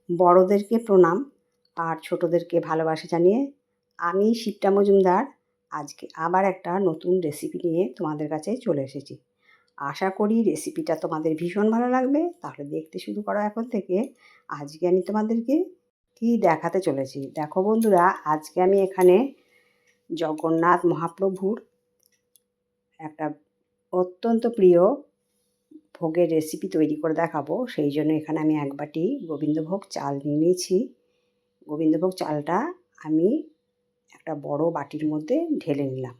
বড়দেরকে প্রণাম আর ছোটদেরকে ভালোবাসা জানিয়ে আমি শিপ্রা মজুমদার আজকে আবার একটা নতুন রেসিপি নিয়ে তোমাদের কাছে চলে এসেছি। আশা করি রেসিপিটা তোমাদের ভীষণ ভালো লাগবে। তাহলে দেখতে শুরু করো এখন থেকে। আজকে আমি তোমাদেরকে কি দেখাতে চলেছি দেখো বন্ধুরা, আজকে আমি এখানে জগন্নাথ মহাপ্রভুর একটা অত্যন্ত প্রিয় ভোগের রেসিপি তৈরি করে দেখাবো। সেই জন্য এখানে আমি 1 বাটি গোবিন্দভোগ চাল নিয়ে নিয়েছি। গোবিন্দভোগ চালটা আমি একটা বড় বাটির মধ্যে ঢেলে নিলাম।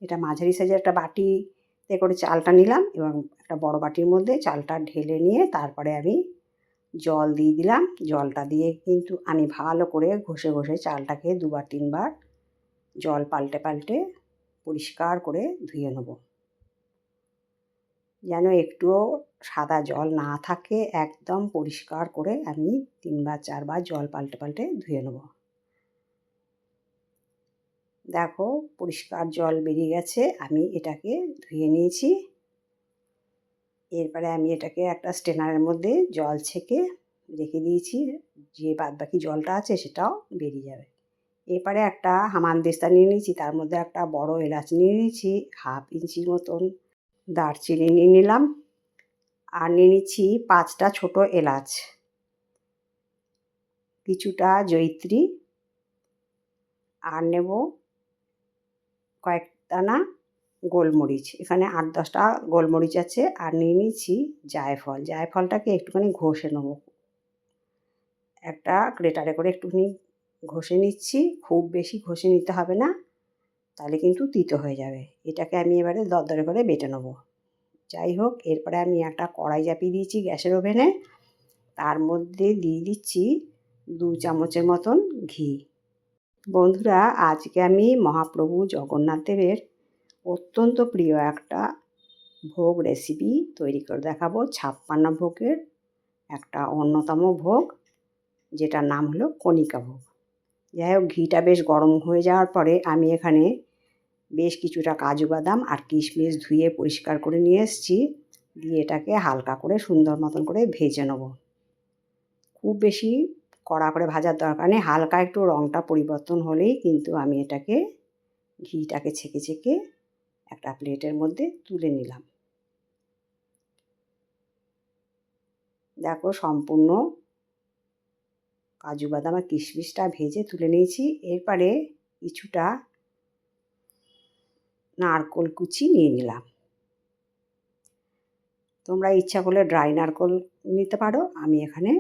এটা মাঝারি সাইজের একটা বাটিতে করে চালটা নিলাম এবং একটা বড় বাটির মধ্যে চালটা ঢেলে নিয়ে তারপরে আমি জল দিয়ে দিলাম। জলটা দিয়ে কিন্তু আমি ভালো করে ঘষে ঘষে চালটাকে 2বার 3বার জল পাল্টে পাল্টে পরিষ্কার করে ধুয়ে নেব, যেন একটুও সাদা জল না থাকে। একদম পরিষ্কার করে আমি 3বার 4বার জল পাল্টে পাল্টে ধুয়ে নেব। দেখো পরিষ্কার জল বেরিয়ে গেছে, আমি এটাকে ধুয়ে নিয়েছি। এরপরে আমি এটাকে একটা স্ট্রেনারের মধ্যে জল ছেঁকে রেখে দিয়েছি, যে বাদবাকি জলটা আছে সেটাও বেরিয়ে যাবে। এরপরে একটা হামানদিস্তা নিয়ে নিয়েছি, তার মধ্যে একটা বড় এলাচ নিয়ে নিয়েছি, 1/2 ইঞ্চির মতন দারচিনি নিয়ে নিলাম, আর নিয়ে নিচ্ছি 5টা ছোট এলাচ, কিছুটা জয়িত্রী, আর নেব কয়েক দানা গোলমরিচ। এখানে 8-10টা গোলমরিচ আছে। আর নিয়ে নিচ্ছি জায়ফল। জায়ফলটাকে একটুখানি ঘষে নেব, একটা গ্রেটারে করে একটুখানি ঘষে নিচ্ছি। খুব বেশি ঘষে নিতে হবে না, তাহলে কিন্তু তিতো হয়ে যাবে। এটাকে আমি এবারে দরদরে করে বেটে নেব। যাই হোক, এরপরে আমি একটা কড়াই চাপিয়ে দিয়েছি গ্যাসের ওভেনে। তার মধ্যে দিয়ে দিচ্ছি 2 চামচের মতন ঘি। বন্ধুরা, আজকে আমি মহাপ্রভু জগন্নাথ দেবের অত্যন্ত প্রিয় একটা ভোগ রেসিপি তৈরি করে দেখাবো। 56 ভোগের একটা অন্যতম ভোগ, যেটার নাম হলো কণিকা ভোগ। যাই হোক, ঘিটা বেশ গরম হয়ে যাওয়ার পরে আমি এখানে বেশ কিছুটা কাজু বাদাম আর কিশমিশ ধুয়ে পরিষ্কার করে নিয়ে এসেছি। দিয়ে এটাকে হালকা করে সুন্দর মতন করে ভেজে নেব। খুব বেশি কড়া করে ভাজার দরকার নেই, হালকা একটু রঙটা পরিবর্তন হলেই কিন্তু আমি এটাকে ঘিটাকে ছেঁকে ছেঁকে একটা প্লেটের মধ্যে তুলে নিলাম। দেখো সম্পূর্ণ কাজু বাদাম আর কিশমিশটা ভেজে তুলে নিয়েছি। এরপরে কিছুটা নারকেল কুচি নিয়ে নিলাম। তোমরা ইচ্ছা করলে ড্রাই নারকেল নিতে পারো, আমি এখানে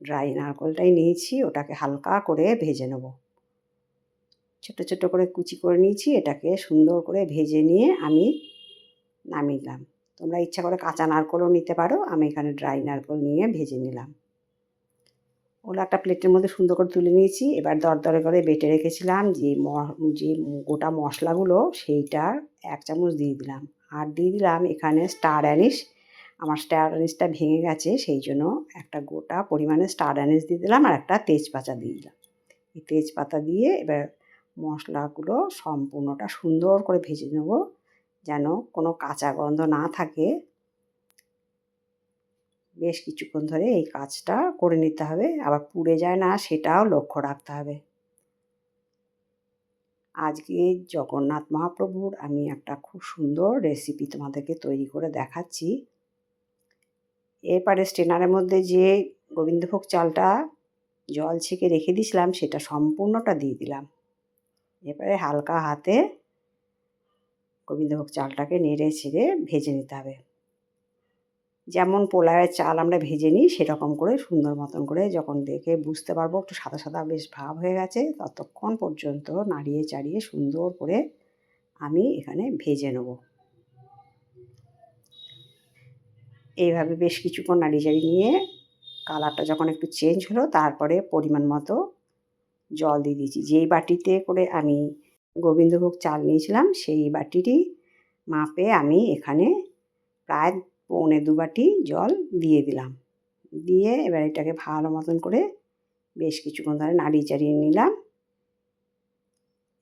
ড্রাই নারকেলটাই নিয়েছি। ওটাকে হালকা করে ভেজে নেব। ছোটো ছোটো করে কুচি করে নিয়েছি, এটাকে সুন্দর করে ভেজে নিয়ে আমি নামিয়ে নিলাম। তোমরা ইচ্ছা করে কাঁচা নারকেলও নিতে পারো, আমি এখানে ড্রাই নারকেল নিয়ে ভেজে নিলাম। ওগুলো একটা প্লেটের মধ্যে সুন্দর করে তুলে নিয়েছি। এবার দরদরে করে বেটে রেখেছিলাম যে গোটা মশলাগুলো, সেইটার 1 চামচ দিয়ে দিলাম। আর দিয়ে দিলাম এখানে স্টার অ্যানিস। আমার স্টার অ্যানিসটা ভেঙে গেছে, সেই জন্য একটা গোটা পরিমাণে স্টার অ্যানিস দিয়ে দিলাম, আর একটা তেজপাতা দিয়ে দিলাম। এই তেজপাতা দিয়ে এবার মশলাগুলো সম্পূর্ণটা সুন্দর করে ভেজে নেব, যেন কোনো কাঁচা গন্ধ না থাকে। বেশ কিছুক্ষণ ধরে এই কাজটা করে নিতে হবে, আবার পুড়ে যায় না সেটাও লক্ষ্য রাখতে হবে। আজকে জগন্নাথ মহাপ্রভুর আমি একটা খুব সুন্দর রেসিপি তোমাদেরকে তৈরি করে দেখাচ্ছি। এরপরে স্ট্রেনারের মধ্যে যে গোবিন্দভোগ চালটা জল ছেঁকে রেখে দিয়েছিলাম সেটা সম্পূর্ণটা দিয়ে দিলাম। এরপরে হালকা হাতে গোবিন্দভোগ চালটাকে নেড়ে ছেড়ে ভেজে নিতে হবে। যেমন পোলাওয়ের চাল আমরা ভেজে নিই সেরকম করে সুন্দর মতন করে, যখন দেখে বুঝতে পারবো একটু সাদা সাদা বেশ ভাব হয়ে গেছে, ততক্ষণ পর্যন্ত নাড়িয়ে চাড়িয়ে সুন্দর করে আমি এখানে ভেজে নেব। এইভাবে বেশ কিছুক্ষণ নাড়িয়ে চাড়িয়ে নিয়ে কালারটা যখন একটু চেঞ্জ হলো, তারপরে পরিমাণ মতো জল দিয়ে দিয়েছি। যেই বাটিতে করে আমি গোবিন্দভোগ চাল নিয়েছিলাম সেই বাটিটি মাপে আমি এখানে প্রায় 1.25 বাটি জল দিয়ে দিলাম। দিয়ে এবার এটাকে ভালো মতন করে বেশ কিছুক্ষণ ধরে নাড়িয়ে চাড়িয়ে নিলাম।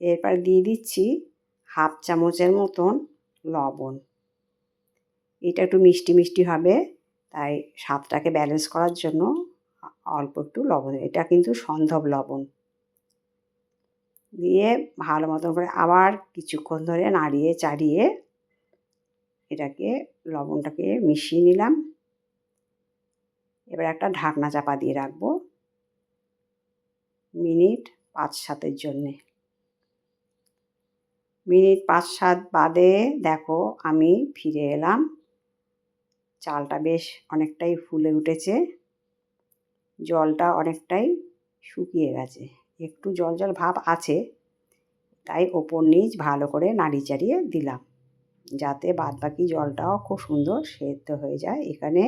এরপর দিয়ে দিচ্ছি 1/2 চামচের মতন লবণ। এটা একটু মিষ্টি মিষ্টি হবে, তাই স্বাদটাকে ব্যালেন্স করার জন্য অল্প একটু লবণ, এটা কিন্তু সন্ধব লবণ দিয়ে ভালো মতন করে আবার কিছুক্ষণ ধরে নাড়িয়ে চাড়িয়ে এটাকে লবণটাকে মিশিয়ে নিলাম। এবার একটা ঢাকনা চাপা দিয়ে রাখবো মিনিট 5-7 জন্যে। মিনিট 5-7 বাদে দেখো আমি ফিরে এলাম। চালটা বেশ অনেকটাই ফুলে উঠেছে, জলটা অনেকটাই শুকিয়ে গেছে, একটু জল জল ভাব আছে, তাই ওপর নিচ ভালো করে নাড়ি চাড়িয়ে দিলাম যাতে বাদবাকি জলটাও খুব সুন্দর সেদ্ধ হয়ে যায়। এখানে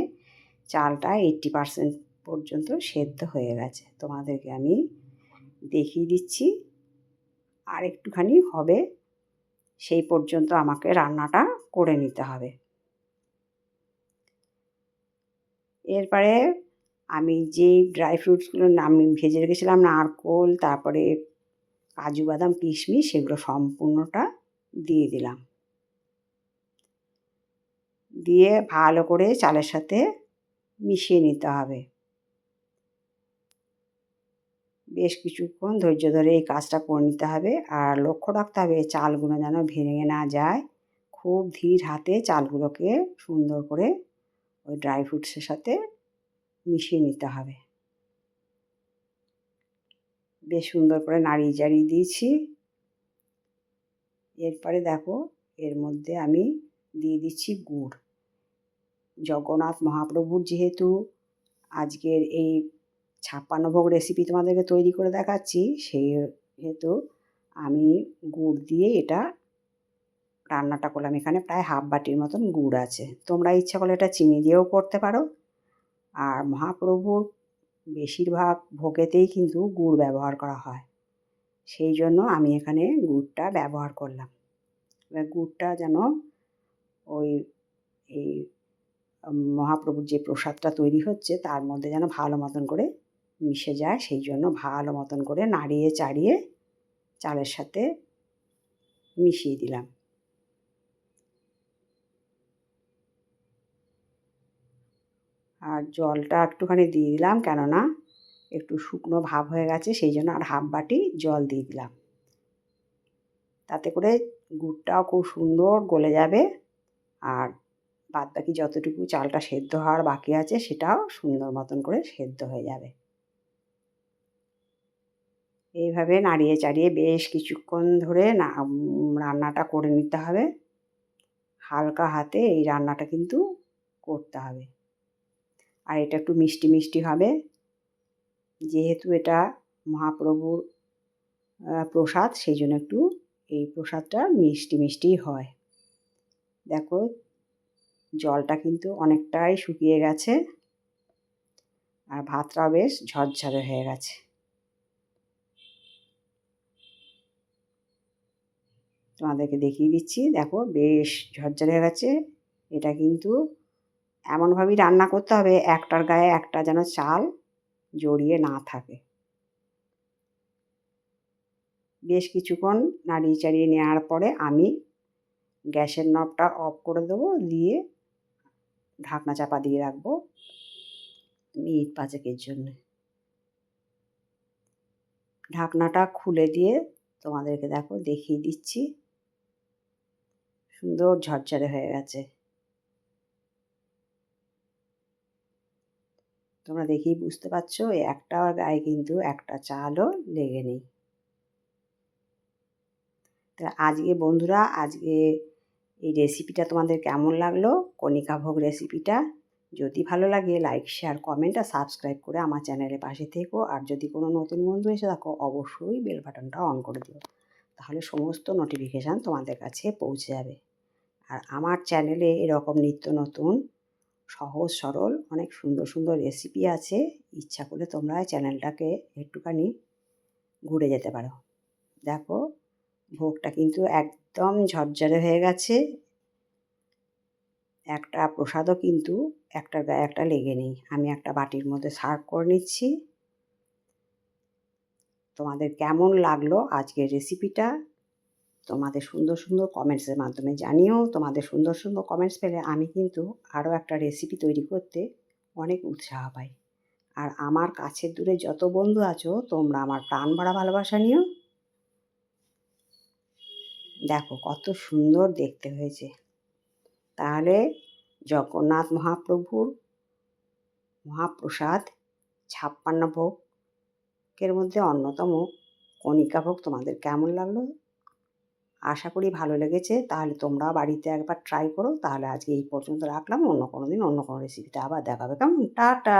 চালটা 80% পর্যন্ত সেদ্ধ হয়ে গেছে। তোমাদেরকে আমি দেখিয়ে দিচ্ছি, আর একটুখানি হবে, সেই পর্যন্ত আমাকে রান্নাটা করে নিতে হবে। এরপরে আমি যেই ড্রাই ফ্রুটসগুলো আমি ভেজে রেখেছিলাম, নারকোল, তারপরে কাজু বাদাম কিশমিশ, সেগুলো সম্পূর্ণটা দিয়ে দিলাম। দিয়ে ভালো করে চালের সাথে মিশিয়ে নিতে হবে। বেশ কিছুক্ষণ ধৈর্য ধরে এই কাজটা করে নিতে হবে। আর লক্ষ্য রাখতে হবে চালগুলো যেন ভেঙে না যায়। খুব ধীর হাতে চালগুলোকে সুন্দর করে ওই ড্রাই ফ্রুটসের সাথে মিশিয়ে নিতে হবে। বেশ সুন্দর করে নাড়িয়ে চাড়িয়ে দিয়েছি। এরপরে দেখো এর মধ্যে আমি দিয়ে দিচ্ছি গুড়। জগন্নাথ মহাপ্রভুর যেহেতু আজকের এই 56 ভোগ রেসিপি তোমাদেরকে তৈরি করে দেখাচ্ছি, সেহেতু আমি গুড় দিয়ে এটা রান্নাটা করলাম। এখানে প্রায় হাফ বাটির মতন গুড় আছে। তোমরা ইচ্ছা করলে এটা চিনি দিয়েও করতে পারো। আর মহাপ্রভুর বেশিরভাগ ভোগেতেই কিন্তু গুড় ব্যবহার করা হয়, সেই জন্য আমি এখানে গুড়টা ব্যবহার করলাম। এবার গুড়টা যেন ওই এই মহাপ্রভুর যে প্রসাদটা তৈরি হচ্ছে তার মধ্যে যেন ভালো মতন করে মিশে যায়, সেই জন্য ভালো মতন করে নাড়িয়ে চাড়িয়ে চালের সাথে মিশিয়ে দিলাম। আর জলটা একটুখানি দিয়ে দিলাম, কেননা একটু শুকনো ভাব হয়ে গেছে, সেই জন্য আর হাফ বাটি জল দিয়ে দিলাম। তাতে করে গুড়টাও খুব সুন্দর গলে যাবে, আর বাদবাকি যতটুকু চালটা সেদ্ধ হওয়ার বাকি আছে সেটাও সুন্দর মতন করে সেদ্ধ হয়ে যাবে। এইভাবে নাড়িয়ে চাড়িয়ে বেশ কিছুক্ষণ ধরে রান্নাটা করে নিতে হবে। হালকা হাতে এই রান্নাটা কিন্তু করতে হবে। আর এটা একটু মিষ্টি মিষ্টি হবে, যেহেতু এটা মহাপ্রভুর প্রসাদ, সেই জন্য একটু এই প্রসাদটা মিষ্টি মিষ্টিই হয়। দেখো জলটা কিন্তু অনেকটাই শুকিয়ে গেছে, আর ভাতটাও বেশ ঝরঝরে হয়ে গেছে। তোমাদেরকে দেখিয়ে দিচ্ছি, দেখো বেশ ঝরঝরে হয়ে গেছে। এটা কিন্তু এমনভাবেই রান্না করতে হবে একটার গায়ে একটা যেন চাল জড়িয়ে না থাকে। বেশ কিছুক্ষণ নাড়িয়ে চাড়িয়ে নেওয়ার পরে আমি গ্যাসের নবটা অফ করে দেবো, দিয়ে ঢাকনা চাপা দিয়ে রাখবো মিনিট 5-এর জন্য। ঢাকনাটা খুলে দিয়ে তোমাদেরকে দেখো দেখিয়ে দিচ্ছি, সুন্দর ঝরঝরে হয়ে গেছে। তোমরা দেখেই বুঝতে পারছো একটা গায়ে কিন্তু একটা চালও লেগে নেই। তা আজকে বন্ধুরা, আজকে এই রেসিপিটা তোমাদের কেমন লাগলো, কণিকা ভোগ রেসিপিটা? যদি ভালো লাগে লাইক, শেয়ার, কমেন্ট আর সাবস্ক্রাইব করে আমার চ্যানেলের পাশে থেকো। আর যদি কোনো নতুন বন্ধু এসে থাকো অবশ্যই বেল বাটনটা অন করে দিও, তাহলে সমস্ত নোটিফিকেশান তোমাদের কাছে পৌঁছে যাবে। আর আমার চ্যানেলে এরকম নিত্য নতুন সহজ সরল অনেক সুন্দর সুন্দর রেসিপি আছে, ইচ্ছা করলে তোমরা চ্যানেলটাকে একটুখানি ঘুরে যেতে পারো। দেখো ভোগটা কিন্তু একদম ঝরঝরে হয়ে গেছে, একটা প্রসাদও কিন্তু একটার গায়ে একটা লেগে নেই। আমি একটা বাটির মধ্যে সার্ভ করে নিচ্ছি। তোমাদের কেমন লাগলো আজকের রেসিপিটা তোমাদের সুন্দর সুন্দর কমেন্টসের মাধ্যমে জানিও। তোমাদের সুন্দর সুন্দর কমেন্টস পেলে আমি কিন্তু আরও একটা রেসিপি তৈরি করতে অনেক উৎসাহ পাই। আর আমার কাছের দূরে যত বন্ধু আছো তোমরা আমার প্রাণ ভরা ভালোবাসা নিও। দেখো কত সুন্দর দেখতে হয়েছে। তাহলে জগন্নাথ মহাপ্রভুর মহাপ্রসাদ ৫৬ ভোগের মধ্যে অন্যতম কণিকা ভোগ তোমাদের কেমন লাগলো? আশা করি ভালো লেগেছে। তাহলে তোমরাও বাড়িতে একবার ট্রাই করো। তাহলে আজকে এই পর্যন্ত রাখলাম। অন্য কোনো দিন অন্য কোনো রেসিপিতে আবার দেখা হবে কেমন? টাটা।